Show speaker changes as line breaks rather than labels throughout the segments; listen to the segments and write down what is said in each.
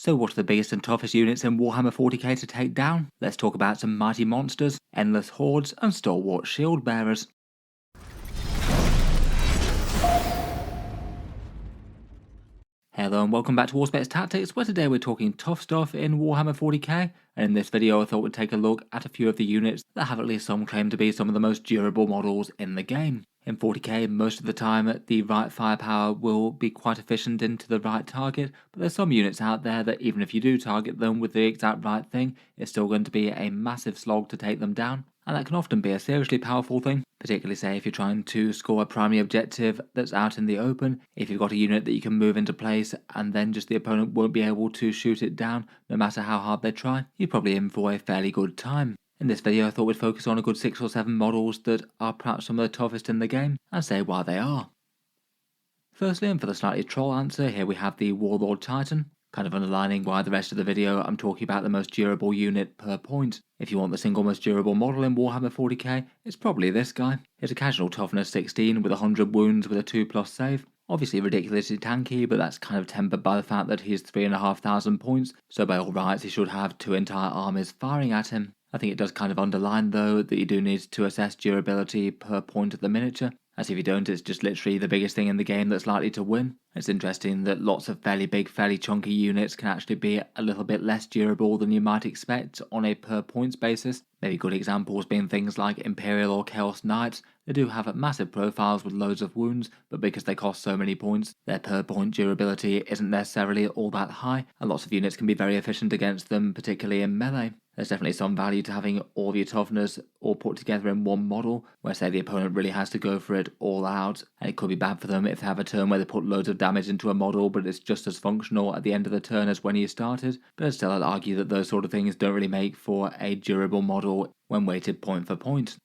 So what are the biggest and toughest units in Warhammer 40k to take down? Let's talk about some mighty monsters, endless hordes, and stalwart shield bearers. Hello and welcome back to Auspex Tactics, where today we're talking tough stuff in Warhammer 40k, and in this video I thought we'd take a look at a few of the units that have at least some claim to be some of the most durable models in the game. In 40k, most of the time the right firepower will be quite efficient into the right target, but there's some units out there that even if you do target them with the exact right thing, it's still going to be a massive slog to take them down. And that can often be a seriously powerful thing, particularly say if you're trying to score a primary objective that's out in the open. If you've got a unit that you can move into place and then just the opponent won't be able to shoot it down no matter how hard they try, you're probably in for a fairly good time. In this video I thought we'd focus on a good 6 or 7 models that are perhaps some of the toughest in the game and say why they are. Firstly, and for the slightly troll answer, here we have the Warlord Titan. Kind of underlining why the rest of the video I'm talking about the most durable unit per point. If you want the single most durable model in Warhammer 40k, it's probably this guy. It's a casual toughness 16 with 100 wounds with a 2+ save. Obviously ridiculously tanky, but that's kind of tempered by the fact that he's 3,500 points, so by all rights he should have 2 entire armies firing at him. I think it does kind of underline though that you do need to assess durability per point of the miniature, as if you don't it's just literally the biggest thing in the game that's likely to win. It's interesting that lots of fairly big, fairly chunky units can actually be a little bit less durable than you might expect on a per points basis. Maybe good examples being things like Imperial or Chaos Knights. They do have massive profiles with loads of wounds, but because they cost so many points, their per point durability isn't necessarily all that high, and lots of units can be very efficient against them, particularly in melee. There's definitely some value to having all of your toughness all put together in one model, where say the opponent really has to go for it all out, and it could be bad for them if they have a turn where they put loads of damage into a model but it's just as functional at the end of the turn as when you started. But still I'd argue that those sort of things don't really make for a durable model when weighted point for point.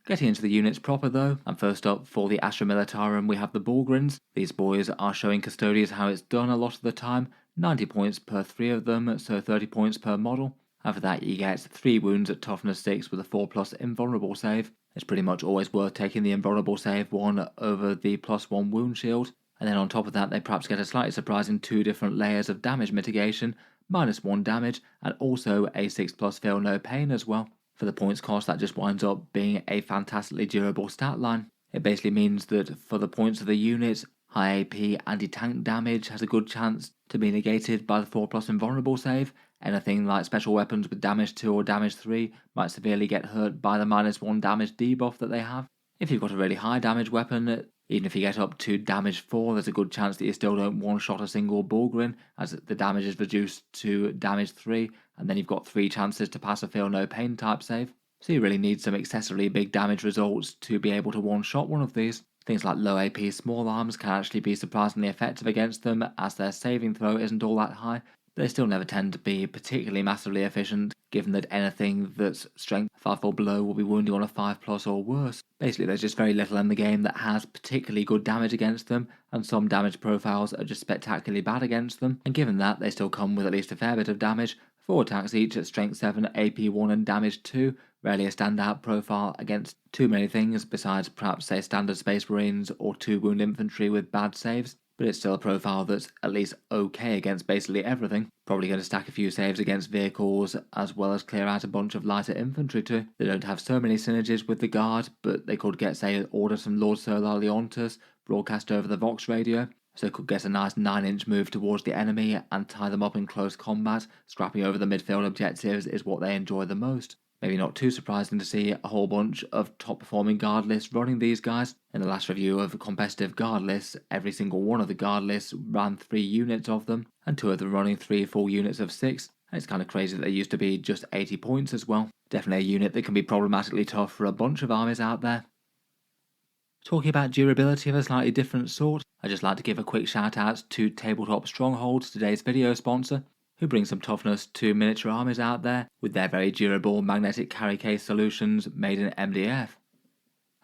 Getting into the units proper though, and first up for the Astra Militarum we have the Bullgryns. These boys are showing Custodians how it's done a lot of the time, 90 points per 3 of them, so 30 points per model. After that you get 3 wounds at toughness 6 with a 4+ invulnerable save. It's pretty much always worth taking the invulnerable save one over the +1 wound shield. And then on top of that they perhaps get a slightly surprising 2 different layers of damage mitigation, -1 damage, and also a 6+ feel no pain as well. For the points cost that just winds up being a fantastically durable stat line. It basically means that for the points of the unit, high AP anti-tank damage has a good chance to be negated by the 4+ invulnerable save. Anything like special weapons with damage 2 or damage 3 might severely get hurt by the -1 damage debuff that they have. If you've got a really high damage weapon, even if you get up to damage 4, there's a good chance that you still don't one-shot a single Bullgryn, as the damage is reduced to damage 3, and then you've got 3 chances to pass a feel no pain type save. So you really need some excessively big damage results to be able to one-shot one of these. Things like low AP small arms can actually be surprisingly effective against them, as their saving throw isn't all that high. They still never tend to be particularly massively efficient, given that anything that's strength 5 or below will be wounding on a 5+ or worse. Basically there's just very little in the game that has particularly good damage against them, and some damage profiles are just spectacularly bad against them, and given that they still come with at least a fair bit of damage, 4 attacks each at strength 7, AP 1 and damage 2, rarely a standout profile against too many things besides perhaps say standard Space Marines or 2 wound infantry with bad saves. But it's still a profile that's at least okay against basically everything. Probably going to stack a few saves against vehicles, as well as clear out a bunch of lighter infantry too. They don't have so many synergies with the guard, but they could get, say, orders from Lord Solar Leontus broadcast over the Vox radio, so could get a nice 9-inch move towards the enemy and tie them up in close combat. Scrapping over the midfield objectives is what they enjoy the most. Maybe not too surprising to see a whole bunch of top performing guard lists running these guys. In the last review of competitive guard lists, every single one of the guard lists ran 3 units of them, and 2 of them running 3 full units of 6. And it's kind of crazy that they used to be just 80 points as well. Definitely a unit that can be problematically tough for a bunch of armies out there. Talking about durability of a slightly different sort, I'd just like to give a quick shout out to Tabletop Stronghold, today's video sponsor, who bring some toughness to miniature armies out there with their very durable magnetic carry case solutions made in MDF.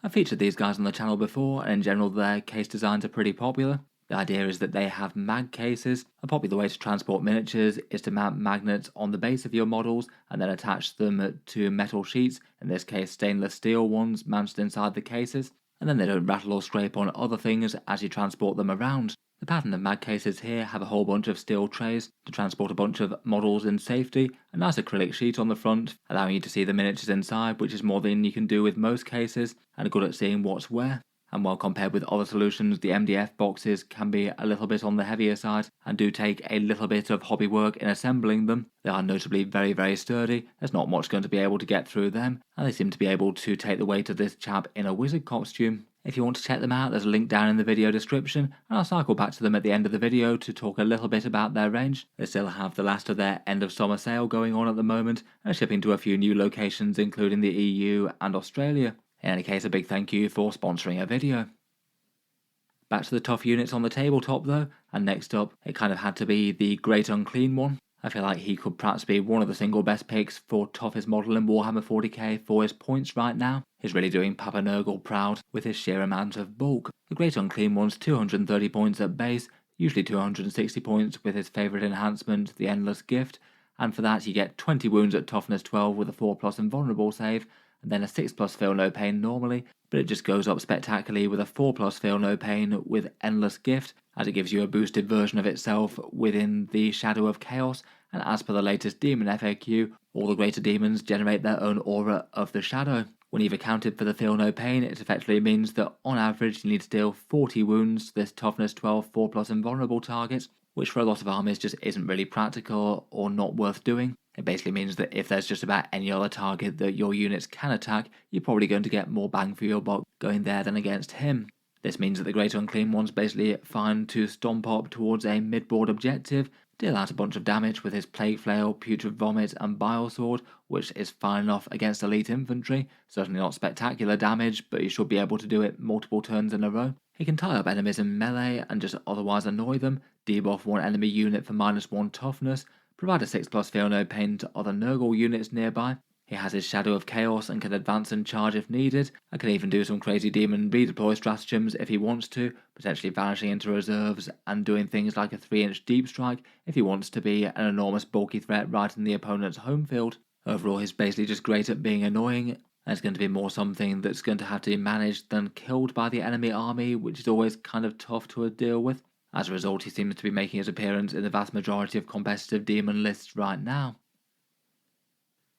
I've featured these guys on the channel before, and in general their case designs are pretty popular. The idea is that they have mag cases. A popular way to transport miniatures is to mount magnets on the base of your models and then attach them to metal sheets, in this case stainless steel ones mounted inside the cases, and then they don't rattle or scrape on other things as you transport them around. The pattern of mag cases here have a whole bunch of steel trays to transport a bunch of models in safety, a nice acrylic sheet on the front allowing you to see the miniatures inside, which is more than you can do with most cases and are good at seeing what's where. And while compared with other solutions, the MDF boxes can be a little bit on the heavier side and do take a little bit of hobby work in assembling them. They are notably very sturdy, there's not much going to be able to get through them, and they seem to be able to take the weight of this chap in a wizard costume. If you want to check them out, there's a link down in the video description, and I'll cycle back to them at the end of the video to talk a little bit about their range. They still have the last of their end of summer sale going on at the moment, and are shipping to a few new locations including the EU and Australia. In any case, a big thank you for sponsoring a video. Back to the tough units on the tabletop though, and next up, it kind of had to be the Great Unclean One. I feel like he could perhaps be one of the single best picks for toughest model in Warhammer 40k for his points right now. He's really doing Papa Nurgle proud with his sheer amount of bulk. The Great Unclean One's 230 points at base, usually 260 points with his favourite enhancement, the Endless Gift, and for that you get 20 wounds at toughness 12 with a 4+ invulnerable save, and then a 6+ feel no pain normally, but it just goes up spectacularly with a 4+ feel no pain with Endless Gift, as it gives you a boosted version of itself within the Shadow of Chaos, and as per the latest Demon FAQ, all the greater demons generate their own aura of the Shadow. When you've accounted for the feel no pain, it effectively means that on average you need to deal 40 wounds to this toughness 12 4+ invulnerable target, which for a lot of armies just isn't really practical or not worth doing. It basically means that if there's just about any other target that your units can attack, you're probably going to get more bang for your buck going there than against him. This means that the Great Unclean One's basically fine to stomp up towards a mid-board objective, deal out a bunch of damage with his Plague Flail, Putrid Vomit and Bile Sword, which is fine enough against elite infantry, certainly not spectacular damage, but he should be able to do it multiple turns in a row. He can tie up enemies in melee and just otherwise annoy them, debuff one enemy unit for -1 toughness, provide a 6+ feel no pain to other Nurgle units nearby. He has his Shadow of Chaos and can advance and charge if needed, and can even do some crazy demon redeploy stratagems if he wants to, potentially vanishing into reserves and doing things like a 3-inch deep strike if he wants to be an enormous bulky threat right in the opponent's home field. Overall, he's basically just great at being annoying, and it's going to be more something that's going to have to be managed than killed by the enemy army, which is always kind of tough to deal with. As a result, he seems to be making his appearance in the vast majority of competitive demon lists right now.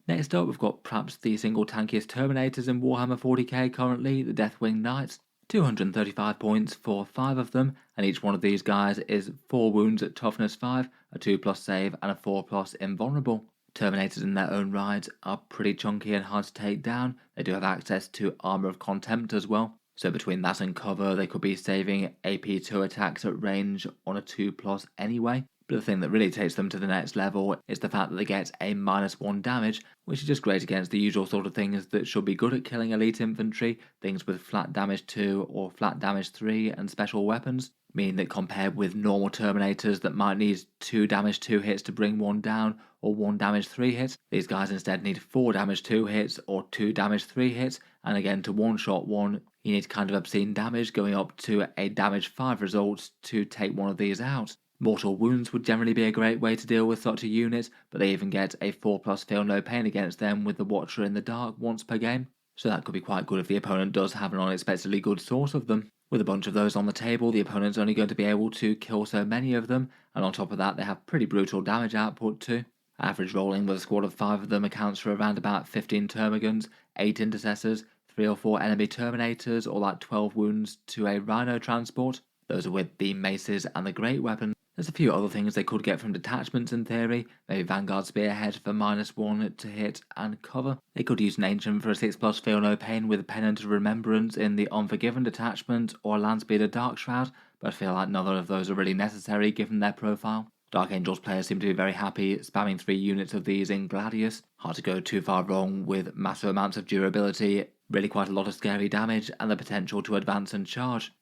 Next up, we've got perhaps the single tankiest Terminators in Warhammer 40k currently, the Deathwing Knights. 235 points for 5 of them, and each one of these guys is 4 wounds at toughness 5, a 2+ save and a 4+ invulnerable. Terminators in their own right are pretty chunky and hard to take down. They do have access to Armour of Contempt as well, so between that and cover they could be saving AP2 attacks at range on a 2+ anyway. But the thing that really takes them to the next level is the fact that they get a -1 damage, which is just great against the usual sort of things that should be good at killing elite infantry, things with flat damage 2 or flat damage 3 and special weapons, meaning that compared with normal Terminators that might need 2 damage 2 hits to bring one down or 1 damage 3 hits, these guys instead need 4 damage 2 hits or 2 damage 3 hits, and again to one-shot one you need kind of obscene damage going up to a damage 5 result to take one of these out. Mortal Wounds would generally be a great way to deal with such a unit, but they even get a 4+ feel no pain against them with the Watcher in the Dark once per game, so that could be quite good if the opponent does have an unexpectedly good source of them. With a bunch of those on the table, the opponent's only going to be able to kill so many of them, and on top of that they have pretty brutal damage output too. Average rolling with a squad of 5 of them accounts for around about 15 Termagants, 8 Intercessors, 3 or 4 enemy Terminators, or like 12 wounds to a Rhino transport. Those are with the maces and the great weapon. There's a few other things they could get from detachments in theory, maybe Vanguard Spearhead for -1 to hit and cover. They could use an Ancient for a 6+ feel no pain with a Pennant of Remembrance in the Unforgiven detachment or Landspeeder Darkshroud, but I feel like neither of those are really necessary given their profile. Dark Angels players seem to be very happy spamming 3 units of these in Gladius. Hard to go too far wrong with massive amounts of durability, really quite a lot of scary damage and the potential to advance and charge.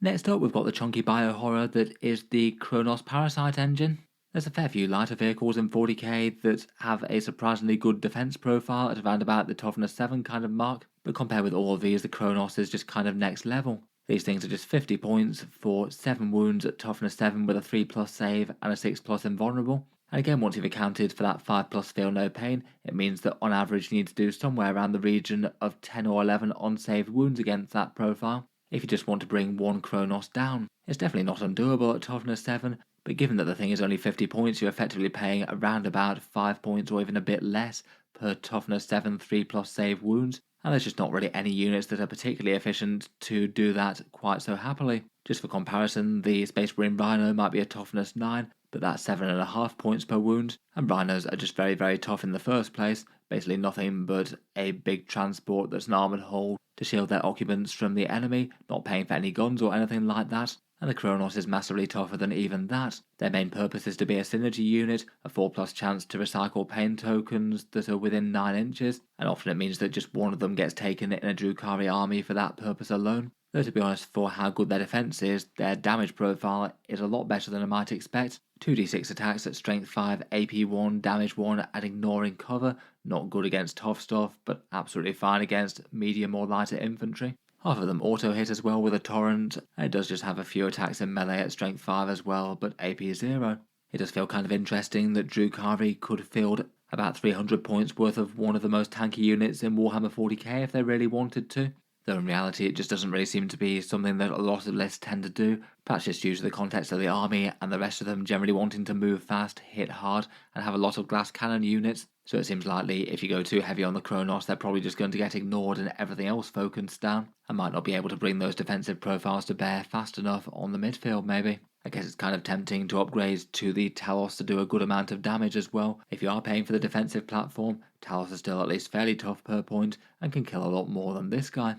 Next up, we've got the chunky bio-horror that is the Cronos Parasite engine. There's a fair few lighter vehicles in 40k that have a surprisingly good defense profile at around about the toughness 7 kind of mark, but compared with all of these, the Cronos is just kind of next level. These things are just 50 points for 7 wounds at toughness 7 with a 3+ save and a 6+ invulnerable. And again, once you've accounted for that 5+ feel no pain, it means that on average you need to do somewhere around the region of 10 or 11 unsaved wounds against that profile if you just want to bring one Cronos down. It's definitely not undoable at toughness 7, but given that the thing is only 50 points, you're effectively paying around about 5 points or even a bit less per toughness 7 3+ save wounds, and there's just not really any units that are particularly efficient to do that quite so happily. Just for comparison, the Space Marine Rhino might be a toughness 9, but that's 7.5 points per wound, and rhinos are just very tough in the first place, basically nothing but a big transport that's an armoured hull to shield their occupants from the enemy, not paying for any guns or anything like that. And the Cronos is massively tougher than even that. Their main purpose is to be a synergy unit, a 4+ chance to recycle pain tokens that are within 9 inches, and often it means that just one of them gets taken in a Drukhari army for that purpose alone. Though to be honest, for how good their defense is, their damage profile is a lot better than I might expect. 2d6 attacks at strength 5, AP 1, damage 1 and ignoring cover, not good against tough stuff, but absolutely fine against medium or lighter infantry. Half of them auto hit as well with a torrent, and it does just have a few attacks in melee at strength 5 as well, but AP 0. It does feel kind of interesting that Drukhari could field about 300 points worth of one of the most tanky units in Warhammer 40k if they really wanted to. Though in reality it just doesn't really seem to be something that a lot of lists tend to do, perhaps just due to the context of the army and the rest of them generally wanting to move fast, hit hard, and have a lot of glass cannon units. So it seems likely if you go too heavy on the Cronos, they're probably just going to get ignored and everything else focused down, and might not be able to bring those defensive profiles to bear fast enough on the midfield maybe. I guess it's kind of tempting to upgrade to the Talos to do a good amount of damage as well. If you are paying for the defensive platform, Talos is still at least fairly tough per point and can kill a lot more than this guy.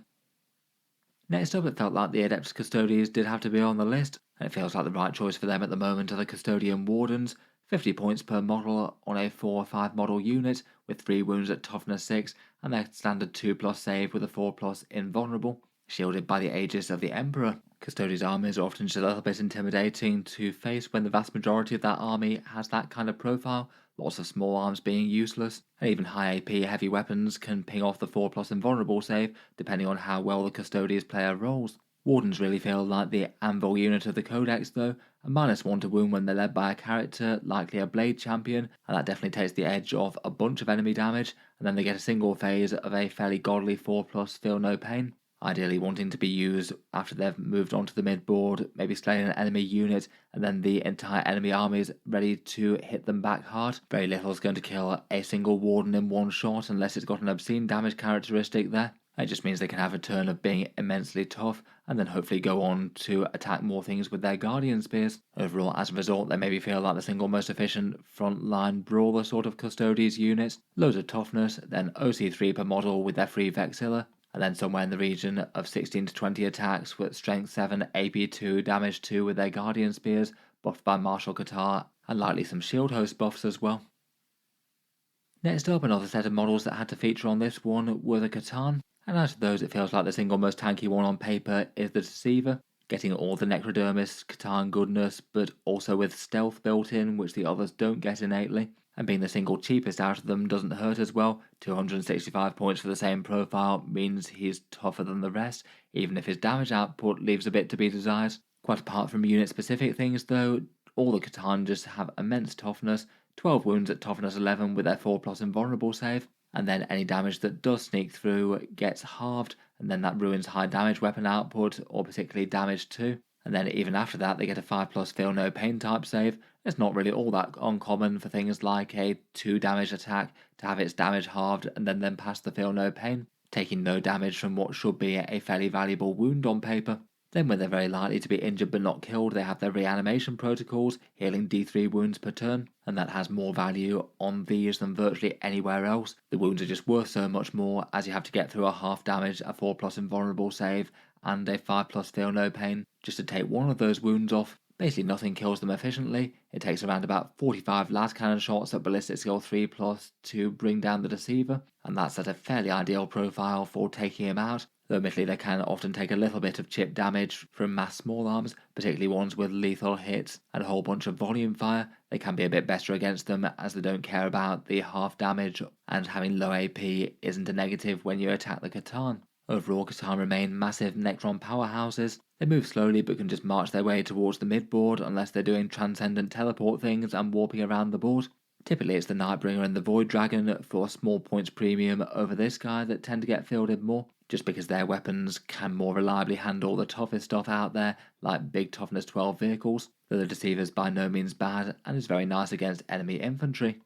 Next up, it felt like the Adept Custodians did have to be on the list, and it feels like the right choice for them at the moment are the Custodian Wardens. 50 points per model on a 4 or 5 model unit, with 3 wounds at toughness 6, and their standard 2+ save with a 4+ invulnerable, shielded by the Aegis of the Emperor. Custodian's armies are often just a little bit intimidating to face when the vast majority of that army has that kind of profile, lots of small arms being useless, and even high AP heavy weapons can ping off the 4+ invulnerable save depending on how well the Custodian's player rolls. Wardens really feel like the anvil unit of the Codex though, a -1 to wound when they're led by a character, likely a blade champion, and that definitely takes the edge off a bunch of enemy damage, and then they get a single phase of a fairly godly 4+ feel no pain, ideally wanting to be used after they've moved onto the mid-board, maybe slaying an enemy unit, and then the entire enemy army is ready to hit them back hard. Very little is going to kill a single Warden in one shot unless it's got an obscene damage characteristic there. It just means they can have a turn of being immensely tough, and then hopefully go on to attack more things with their Guardian Spears. Overall, as a result, they maybe feel like the single most efficient frontline brawler sort of Custodians units. Loads of toughness, then OC3 per model with their free Vexilla, and then somewhere in the region of 16 to 20 attacks with strength 7, AP 2, damage 2 with their Guardian Spears, buffed by Martial Qatar, and likely some shield host buffs as well. Next up, another set of models that had to feature on this one were the Catan, and out of those it feels like the single most tanky one on paper is the Deceiver, getting all the Necrodermis Catan goodness but also with stealth built in which the others don't get innately, and being the single cheapest out of them doesn't hurt as well. 265 points for the same profile means he's tougher than the rest, even if his damage output leaves a bit to be desired. Quite apart from unit specific things though, all the Catan just have immense toughness, 12 wounds at toughness 11 with their 4+ invulnerable save, and then any damage that does sneak through gets halved, and then that ruins high damage weapon output or particularly damage 2. And then even after that they get a 5+ feel no pain type save. It's not really all that uncommon for things like a 2 damage attack to have its damage halved and then pass the feel no pain, taking no damage from what should be a fairly valuable wound on paper. Then when they're very likely to be injured but not killed, they have their reanimation protocols, healing D3 wounds per turn, and that has more value on these than virtually anywhere else. The wounds are just worth so much more as you have to get through a half damage, a 4+ invulnerable save, and a 5+ feel no pain just to take one of those wounds off. Basically nothing kills them efficiently. It takes around about 45 las cannon shots at ballistic skill 3+ to bring down the Deceiver, and that's at a fairly ideal profile for taking him out. Though admittedly they can often take a little bit of chip damage from mass small arms, particularly ones with lethal hits and a whole bunch of volume fire. They can be a bit better against them as they don't care about the half damage, and having low AP isn't a negative when you attack the Catan. Overall, Catan remain massive Necron powerhouses. They move slowly but can just march their way towards the mid-board unless they're doing transcendent teleport things and warping around the board. Typically it's the Nightbringer and the Void Dragon for small points premium over this guy that tend to get fielded more. just because their weapons can more reliably handle the toughest stuff out there, like big toughness 12 vehicles, though the Deceiver is by no means bad and is very nice against enemy infantry.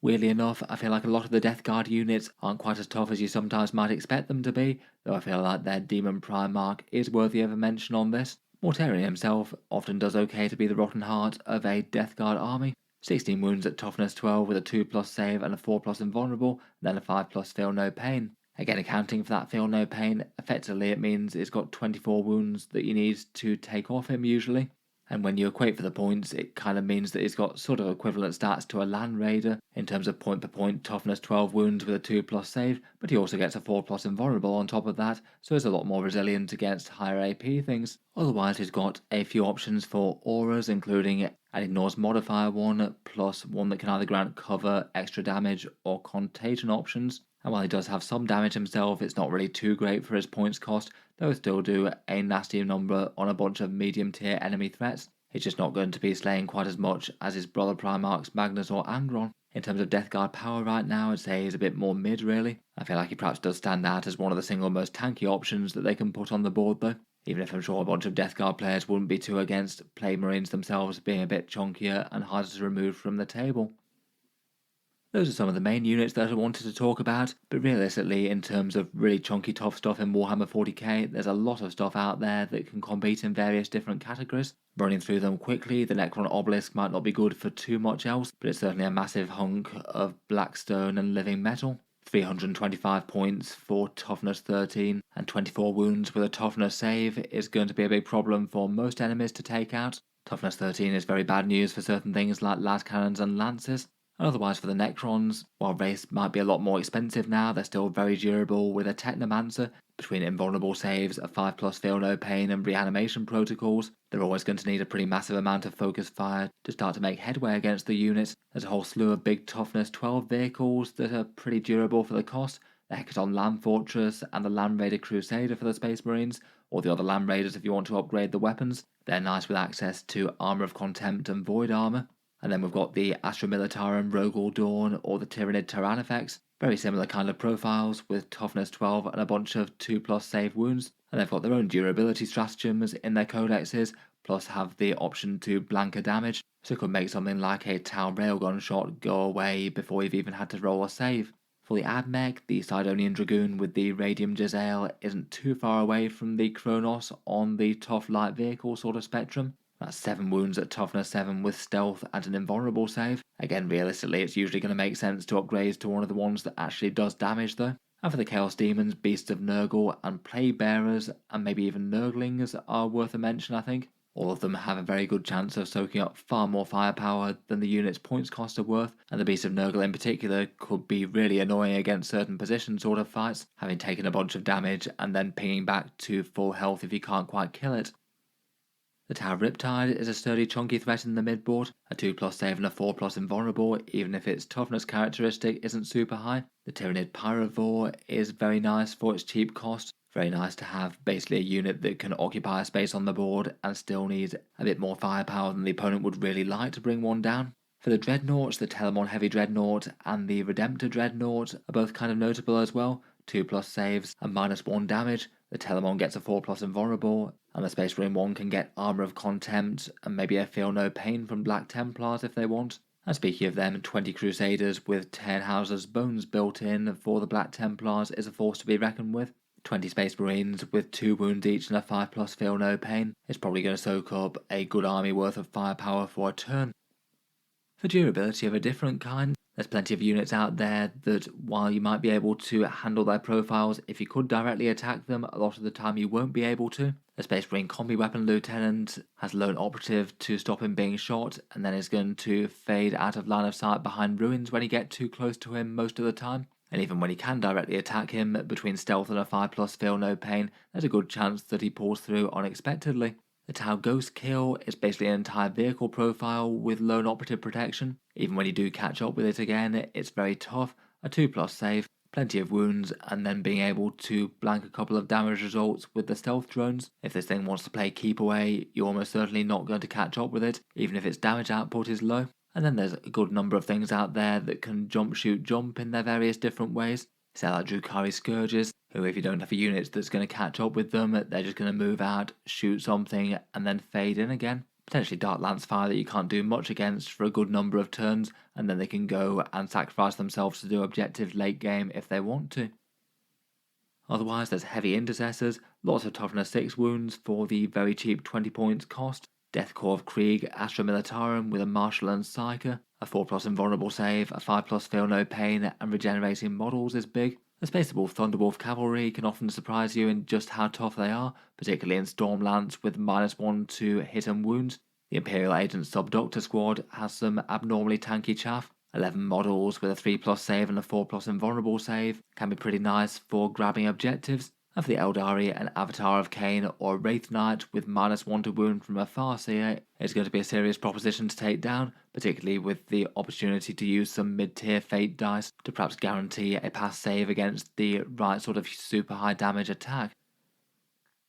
Weirdly enough, I feel like a lot of the Death Guard units aren't quite as tough as you sometimes might expect them to be, though I feel like their Demon Primarch is worthy of a mention on this. Mortarion himself often does okay to be the rotten heart of a Death Guard army. 16 wounds at toughness 12 with a 2+ save and a 4+ invulnerable, then a 5+ feel no pain. Again, accounting for that feel no pain, effectively it means it's got 24 wounds that you need to take off him usually. And when you equate for the points, it kind of means that he's got sort of equivalent stats to a Land Raider in terms of point per point toughness 12 wounds with a 2+ save, but he also gets a 4+ invulnerable on top of that, so he's a lot more resilient against higher AP things. Otherwise, he's got a few options for auras, including an ignores modifier one, plus one that can either grant cover, extra damage, or contagion options. And while he does have some damage himself, it's not really too great for his points cost, though still do a nasty number on a bunch of medium tier enemy threats. It's just not going to be slaying quite as much as his brother Primarchs Magnus or Angron. In terms of Death Guard power right now, I'd say he's a bit more mid really. I feel like he perhaps does stand out as one of the single most tanky options that they can put on the board though. Even if I'm sure a bunch of Death Guard players wouldn't be too against Plague Marines themselves being a bit chunkier and harder to remove from the table. Those are some of the main units that I wanted to talk about, but realistically, in terms of really chunky tough stuff in Warhammer 40k, there's a lot of stuff out there that can compete in various different categories. Running through them quickly, the Necron Obelisk might not be good for too much else, but it's certainly a massive hunk of blackstone and living metal. 325 points for toughness 13 and 24 wounds with a toughness save is going to be a big problem for most enemies to take out. Toughness 13 is very bad news for certain things like las cannons and lances. And otherwise for the Necrons, while race might be a lot more expensive now, they're still very durable with a Technomancer. Between invulnerable saves, a 5+ feel no pain and reanimation protocols, they're always going to need a pretty massive amount of focus fire to start to make headway against the units. There's a whole slew of big toughness 12 vehicles that are pretty durable for the cost. The Hecaton Land Fortress and the Land Raider Crusader for the Space Marines, or the other Land Raiders if you want to upgrade the weapons. They're nice with access to Armour of Contempt and Void Armour. And then we've got the Astra Militarum Rogel Dawn or the Tyrannid Tyrannifex. Very similar kind of profiles with toughness 12 and a bunch of 2+ save wounds. And they've got their own durability stratagems in their codexes, plus have the option to blanker damage. So it could make something like a Tau Railgun shot go away before you've even had to roll a save. For the Admech, the Sidonian Dragoon with the Radium Giselle isn't too far away from the Cronos on the tough light vehicle sort of spectrum. That's 7 wounds at toughness 7 with stealth and an invulnerable save. Again, realistically, it's usually going to make sense to upgrade to one of the ones that actually does damage though. And for the Chaos Demons, Beasts of Nurgle and Plague Bearers, and maybe even Nurglings are worth a mention I think. All of them have a very good chance of soaking up far more firepower than the unit's points cost are worth, and the Beast of Nurgle in particular could be really annoying against certain position sort of fights, having taken a bunch of damage and then pinging back to full health if you can't quite kill it. The Tau Riptide is a sturdy chunky threat in the midboard, a 2+ save and a 4+ invulnerable even if its toughness characteristic isn't super high. The Tyrannid Pyrovore is very nice for its cheap cost, very nice to have basically a unit that can occupy a space on the board and still needs a bit more firepower than the opponent would really like to bring one down. For the Dreadnoughts, the Telemon Heavy Dreadnought and the Redemptor Dreadnought are both kind of notable as well, 2+ saves and -1 damage. The Telemon gets a 4+ invulnerable, and the Space Marine 1 can get Armour of Contempt and maybe a Feel No Pain from Black Templars if they want. And speaking of them, 20 Crusaders with Tannhauser's Bones built in for the Black Templars is a force to be reckoned with. 20 Space Marines with 2 wounds each and a 5+ Feel No Pain is probably going to soak up a good army worth of firepower for a turn. For durability of a different kind, there's plenty of units out there that, while you might be able to handle their profiles if you could directly attack them, a lot of the time you won't be able to. The Space Marine Combi Weapon Lieutenant has Lone Operative to stop him being shot, and then is going to fade out of line of sight behind ruins when you get too close to him most of the time. And even when you can directly attack him, between stealth and a 5+ Feel No Pain, there's a good chance that he pulls through unexpectedly. The Tau Ghost Kill is basically an entire vehicle profile with lone operative protection. Even when you do catch up with it again, it's very tough. A 2+ save, plenty of wounds, and then being able to blank a couple of damage results with the stealth drones. If this thing wants to play keep away, you're almost certainly not going to catch up with it, even if its damage output is low. And then there's a good number of things out there that can jump, shoot, jump in their various different ways. Say like Drukhari Scourges, who, if you don't have a unit that's going to catch up with them, they're just going to move out, shoot something, and then fade in again. Potentially Dark Lance Fire that you can't do much against for a good number of turns, and then they can go and sacrifice themselves to do objectives late game if they want to. Otherwise, there's Heavy Intercessors, lots of Toughness 6 wounds for the very cheap 20 points cost, Deathcore of Krieg, Astra Militarum with a Marshal and Psyker, a 4+ Invulnerable save, a 5+ Feel No Pain, and regenerating models is big. The Spaceable Thunderwolf Cavalry can often surprise you in just how tough they are, particularly in Stormlance with -1 to hit and wounds. The Imperial Agent Subductor Squad has some abnormally tanky chaff. 11 models with a 3+ save and a 4+ invulnerable save can be pretty nice for grabbing objectives. And for the Eldari, an Avatar of Cain or Wraith Knight with -1 to wound from a Farseer is going to be a serious proposition to take down, particularly with the opportunity to use some mid-tier Fate dice to perhaps guarantee a pass save against the right sort of super high damage attack.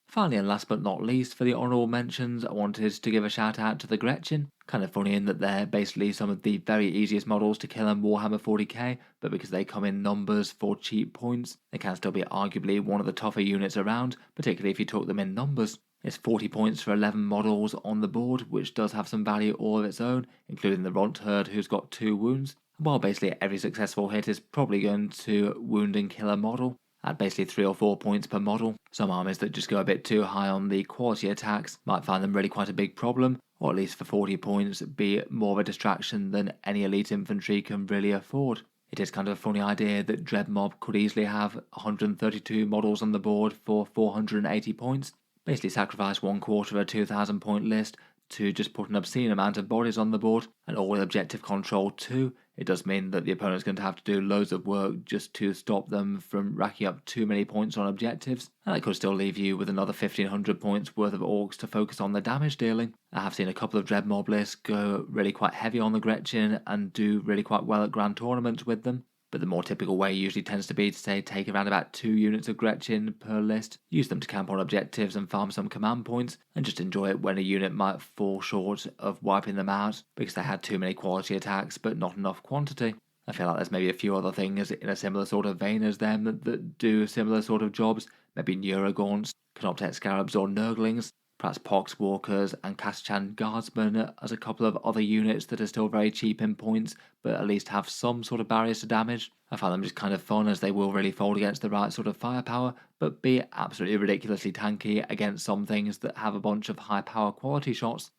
Finally, and last but not least, for the honourable mentions, I wanted to give a shout out to the Gretchin. Kind of funny in that they're basically some of the very easiest models to kill in Warhammer 40k, but because they come in numbers for cheap points, they can still be arguably one of the tougher units around, particularly if you took them in numbers. It's 40 points for 11 models on the board, which does have some value all of its own, including the Runt Herd who's got 2 wounds, while basically every successful hit is probably going to wound and kill a model at basically 3 or 4 points per model. Some armies that just go a bit too high on the quality attacks might find them really quite a big problem, or at least for 40 points be more of a distraction than any elite infantry can really afford. It is kind of a funny idea that Dreadmob could easily have 132 models on the board for 480 points, basically sacrifice 1/4 of a 2,000 point list to just put an obscene amount of bodies on the board, and all with objective control too. It does mean that the opponent's going to have to do loads of work just to stop them from racking up too many points on objectives, and that could still leave you with another 1,500 points worth of orcs to focus on the damage dealing. I have seen a couple of Dreadmob lists go really quite heavy on the Gretchin and do really quite well at grand tournaments with them. But the more typical way usually tends to be to say take around about 2 units of Gretchin per list, use them to camp on objectives and farm some command points, and just enjoy it when a unit might fall short of wiping them out because they had too many quality attacks but not enough quantity. I feel like there's maybe a few other things in a similar sort of vein as them that do similar sort of jobs, maybe Neurogaunts, Canoptek Scarabs or Nurglings, perhaps Poxwalkers and Kaschan Guardsmen as a couple of other units that are still very cheap in points but at least have some sort of barriers to damage. I find them just kind of fun as they will really fold against the right sort of firepower but be absolutely ridiculously tanky against some things that have a bunch of high power quality shots.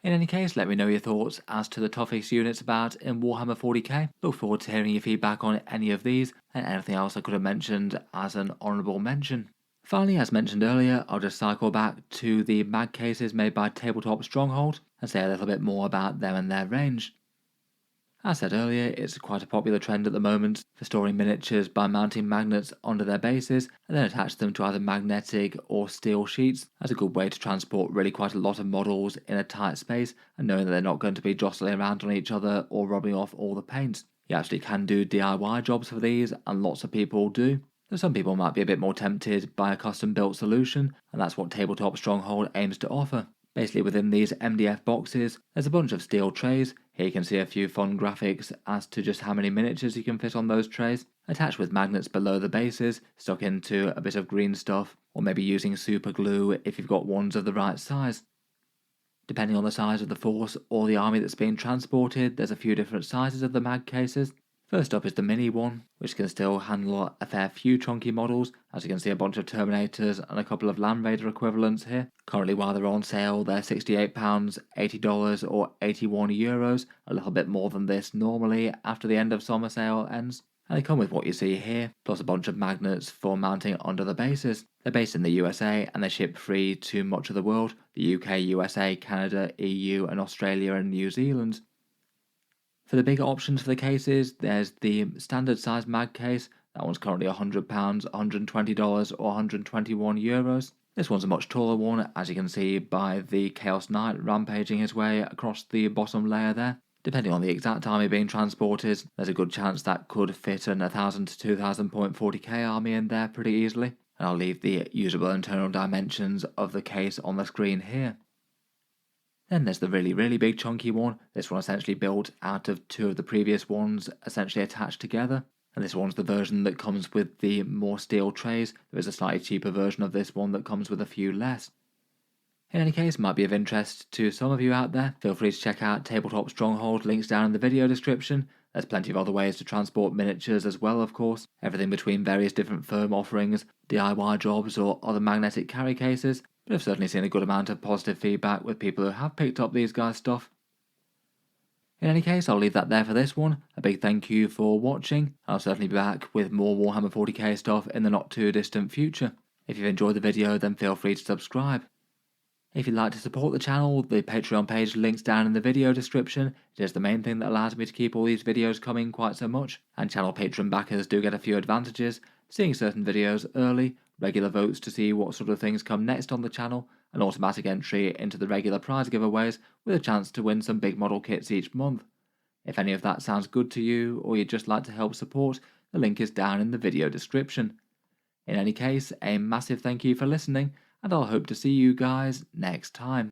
In any case, let me know your thoughts as to the toughest units about in Warhammer 40k. Look forward to hearing your feedback on any of these and anything else I could have mentioned as an honourable mention. Finally, as mentioned earlier, I'll just cycle back to the mag cases made by Tabletop Stronghold and say a little bit more about them and their range. As said earlier, it's quite a popular trend at the moment for storing miniatures by mounting magnets onto their bases and then attach them to either magnetic or steel sheets as a good way to transport really quite a lot of models in a tight space and knowing that they're not going to be jostling around on each other or rubbing off all the paint. You actually can do DIY jobs for these and lots of people do. So some people might be a bit more tempted by a custom built solution, and that's what Tabletop Stronghold aims to offer. Basically within these MDF boxes, there's a bunch of steel trays. Here you can see a few fun graphics as to just how many miniatures you can fit on those trays, attached with magnets below the bases, stuck into a bit of green stuff, or maybe using super glue if you've got ones of the right size. Depending on the size of the force or the army that's being transported, there's a few different sizes of the mag cases. First up is the mini one, which can still handle a fair few chunky models, as you can see a bunch of Terminators and a couple of Land Raider equivalents here. Currently while they're on sale they're £68, $80 or €81, a little bit more than this normally after the end of summer sale ends. And they come with what you see here, plus a bunch of magnets for mounting under the bases. They're based in the USA and they ship free to much of the world, the UK, USA, Canada, EU and Australia and New Zealand. For the bigger options for the cases, there's the standard size mag case. That one's currently £100, $120 or €121. This one's a much taller one, as you can see by the Chaos Knight rampaging his way across the bottom layer there. Depending on the exact army being transported, there's a good chance that could fit an 1,000 to 2,000 point 40k army in there pretty easily. And I'll leave the usable internal dimensions of the case on the screen here. Then there's the really big chunky one. This one essentially built out of 2 of the previous ones essentially attached together. and this one's the version that comes with the more steel trays. There is a slightly cheaper version of this one that comes with a few less. In any case, might be of interest to some of you out there. Feel free to check out Tabletop Stronghold, links down in the video description. There's plenty of other ways to transport miniatures as well, of course. Everything between various different firm offerings, DIY jobs or other magnetic carry cases. But I've certainly seen a good amount of positive feedback with people who have picked up these guys' stuff. In any case, I'll leave that there for this one. A big thank you for watching. I'll certainly be back with more Warhammer 40k stuff in the not too distant future. If you've enjoyed the video, then feel free to subscribe. If you'd like to support the channel, the Patreon page links down in the video description. It is the main thing that allows me to keep all these videos coming quite so much. And channel patron backers do get a few advantages, seeing certain videos early, regular votes to see what sort of things come next on the channel, an automatic entry into the regular prize giveaways with a chance to win some big model kits each month. If any of that sounds good to you, or you'd just like to help support, the link is down in the video description. In any case, a massive thank you for listening, and I'll hope to see you guys next time.